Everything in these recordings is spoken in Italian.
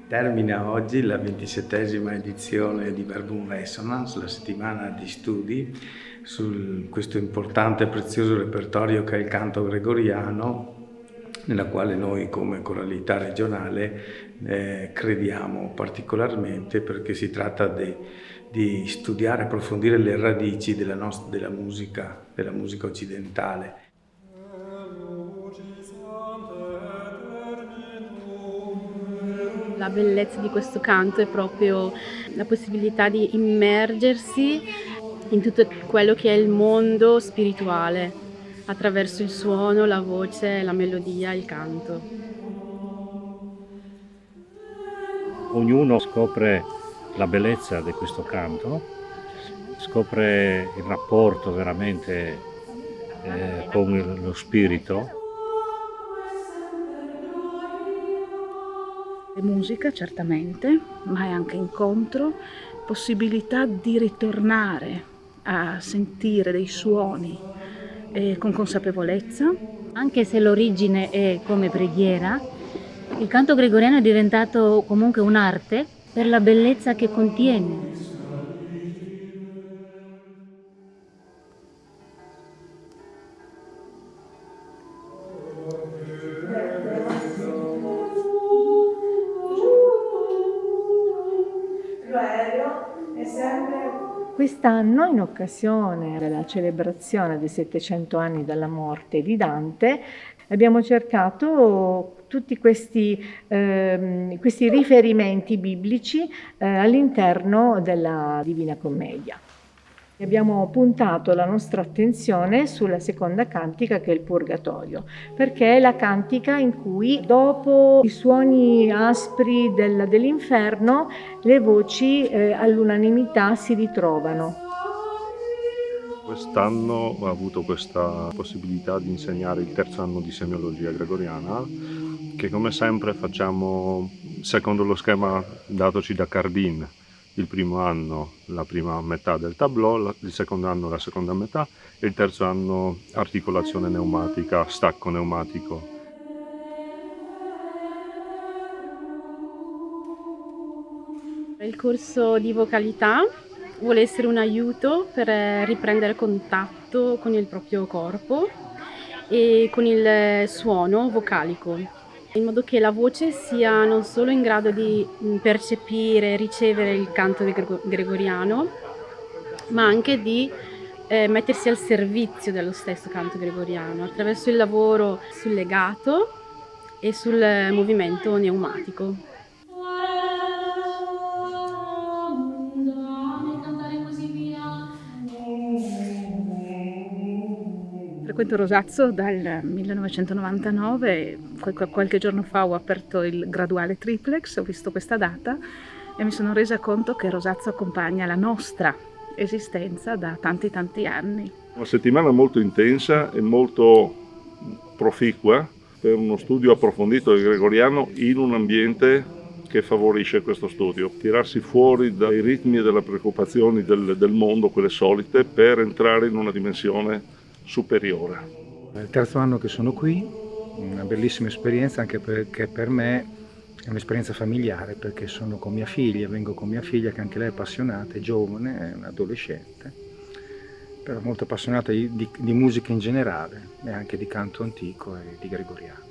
Termina oggi la 27ª edizione di Verbum Resonance, la settimana di studi su questo importante e prezioso repertorio che è il canto gregoriano, nella quale noi come coralità regionale crediamo particolarmente, perché si tratta di studiare e approfondire le radici della musica occidentale. La bellezza di questo canto è proprio la possibilità di immergersi in tutto quello che è il mondo spirituale, attraverso il suono, la voce, la melodia, il canto. Ognuno scopre la bellezza di questo canto, scopre il rapporto veramente con lo spirito. È musica certamente, ma è anche incontro, possibilità di ritornare a sentire dei suoni con consapevolezza. Anche se l'origine è come preghiera, il canto gregoriano è diventato comunque un'arte per la bellezza che contiene. Quest'anno, in occasione della celebrazione dei 700 anni dalla morte di Dante, abbiamo cercato tutti questi riferimenti biblici all'interno della Divina Commedia. Abbiamo puntato la nostra attenzione sulla seconda cantica, che è il Purgatorio, perché è la cantica in cui, dopo i suoni aspri dell'inferno, le voci all'unanimità si ritrovano. Quest'anno ho avuto questa possibilità di insegnare il terzo anno di semiologia gregoriana, che come sempre facciamo secondo lo schema datoci da Cardin. Il primo anno la prima metà del tableau, il secondo anno la seconda metà e il terzo anno articolazione pneumatica, stacco pneumatico. Il corso di vocalità vuole essere un aiuto per riprendere contatto con il proprio corpo e con il suono vocalico, in modo che la voce sia non solo in grado di percepire e ricevere il canto gregoriano, ma anche di mettersi al servizio dello stesso canto gregoriano attraverso il lavoro sul legato e sul movimento pneumatico. Frequento Rosazzo dal 1999, qualche giorno fa ho aperto il graduale triplex, ho visto questa data e mi sono resa conto che Rosazzo accompagna la nostra esistenza da tanti anni. Una settimana molto intensa e molto proficua per uno studio approfondito del gregoriano in un ambiente che favorisce questo studio. Tirarsi fuori dai ritmi e dalle preoccupazioni del mondo, quelle solite, per entrare in una dimensione superiore. È il terzo anno che sono qui, una bellissima esperienza anche perché per me è un'esperienza familiare, perché sono con mia figlia, vengo con mia figlia che anche lei è appassionata, è giovane, è un'adolescente, però molto appassionata di musica in generale e anche di canto antico e di gregoriano.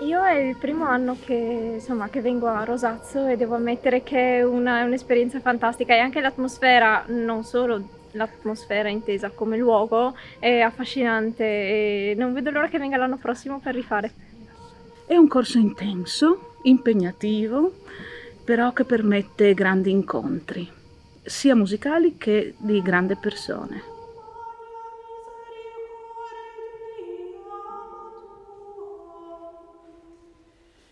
Io è il primo anno che vengo a Rosazzo e devo ammettere che è un'esperienza fantastica, e anche l'atmosfera, non solo l'atmosfera intesa come luogo, è affascinante e non vedo l'ora che venga l'anno prossimo per rifare. È un corso intenso, impegnativo, però che permette grandi incontri, sia musicali che di grandi persone.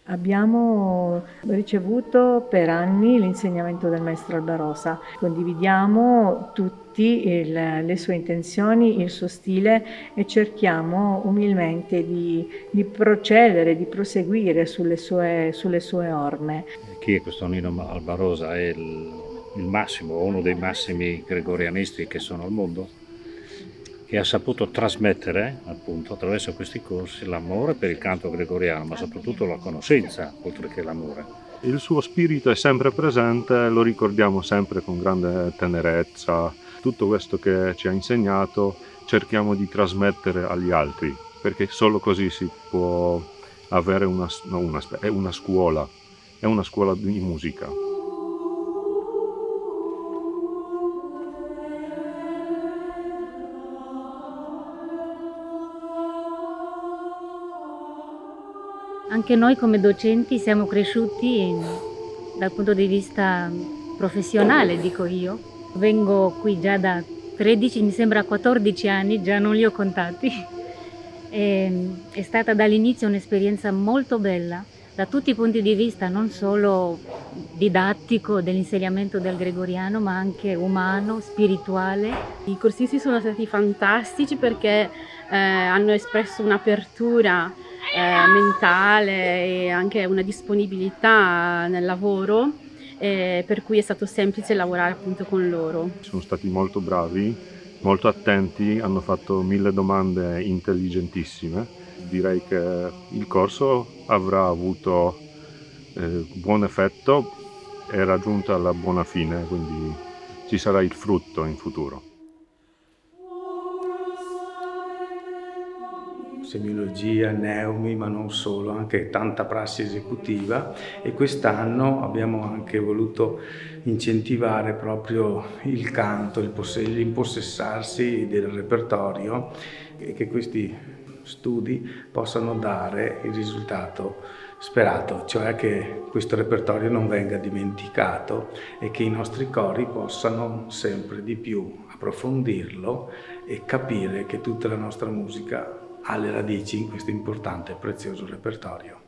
Abbiamo ricevuto per anni l'insegnamento del maestro Albarosa, condividiamo tutti le sue intenzioni, il suo stile e cerchiamo umilmente di procedere, di proseguire sulle sue orme. Chi è questo Nino Albarosa? È il massimo, uno dei massimi gregorianisti che sono al mondo. che ha saputo trasmettere, appunto, attraverso questi corsi l'amore per il canto gregoriano, ma soprattutto la conoscenza, oltre che l'amore. Il suo spirito è sempre presente, lo ricordiamo sempre con grande tenerezza. Tutto questo che ci ha insegnato cerchiamo di trasmettere agli altri, perché solo così si può avere una scuola di musica. Anche noi come docenti siamo cresciuti dal punto di vista professionale, dico io. Vengo qui già da 13, mi sembra 14 anni, già non li ho contati. È stata dall'inizio un'esperienza molto bella, da tutti i punti di vista, non solo didattico dell'insegnamento del gregoriano, ma anche umano, spirituale. I corsisti sono stati fantastici perché hanno espresso un'apertura mentale e anche una disponibilità nel lavoro, per cui è stato semplice lavorare appunto con loro. Sono stati molto bravi, molto attenti, hanno fatto 1000 domande intelligentissime. Direi che il corso avrà avuto buon effetto e raggiunta la buona fine, quindi ci sarà il frutto in futuro. Semiologia, neumi, ma non solo, anche tanta prassi esecutiva, e quest'anno abbiamo anche voluto incentivare proprio il canto, l'impossessarsi del repertorio, e che questi studi possano dare il risultato sperato, cioè che questo repertorio non venga dimenticato e che i nostri cori possano sempre di più approfondirlo e capire che tutta la nostra musica ha le radici in questo importante e prezioso repertorio.